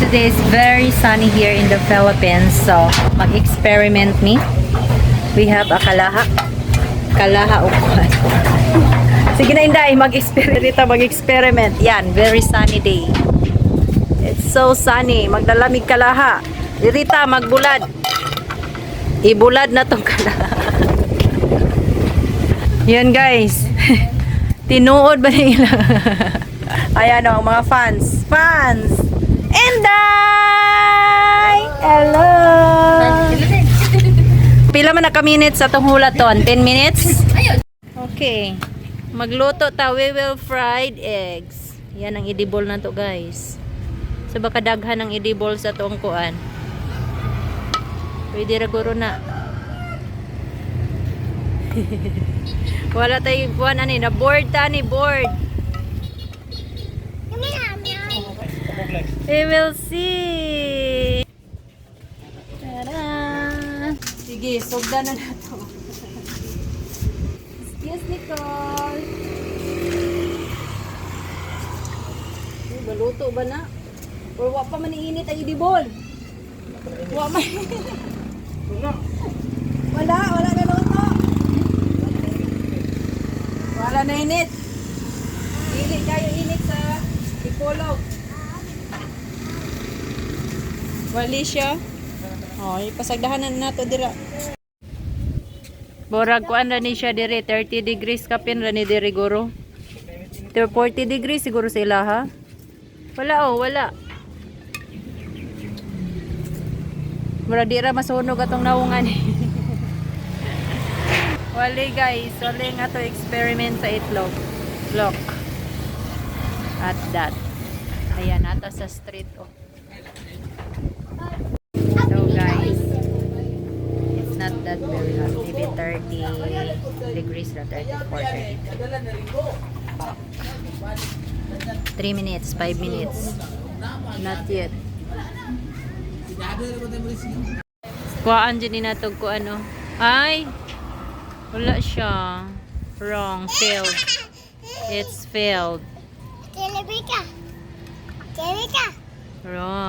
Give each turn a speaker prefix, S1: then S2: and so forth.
S1: Today is very sunny here in the Philippines. So, mag-experiment me. We have a kalaha. Kalaha upuan. Sige na Inday, mag-experiment. Yan, very sunny day. It's so sunny. Magdalamig kalaha. Rita, magbulad. Ibulad na tong kalaha. Yan guys. Tinuod ba nila? Ayan o, mga fans. Fans! Inday! Hello! Pila man na ka-minutes sa itong hulaton? 10 minutes? Okay. Magluto ta. We will fried eggs. Yan ang edible na to guys. So baka daghan ng edible sa itong kuan. Pwede raguro na. Wala tayong kuan ani. Na-board ta ni board. We will see. Tada! Sige, sugda na nato. Excuse Nicole. Baluto ba na? Or wa pa man iinit ang idibol? Wa man. Wala na luto. Wala na init. Dili kayo init sa ipolog. Wali siya. Oh, ipasagdahanan nato dira. Borag kuan ra ni siya dire 30 degrees kapin ra ni dire guro. 40 degrees siguro sa ilaha. Wala oh, wala. Mura dira masunog atong nawungan. Wali guys, wali nga to experiment sa itlog. Look. At that. Ayan ata sa street oh. So guys, it's not that very hot. Maybe 30 degrees na 34, 3 minutes, 5 minutes. Not yet. Kuhaan dyan natog ko ano. Ay! Wala siya. Wrong. Failed. It's failed.
S2: Kelebika.
S1: Wrong.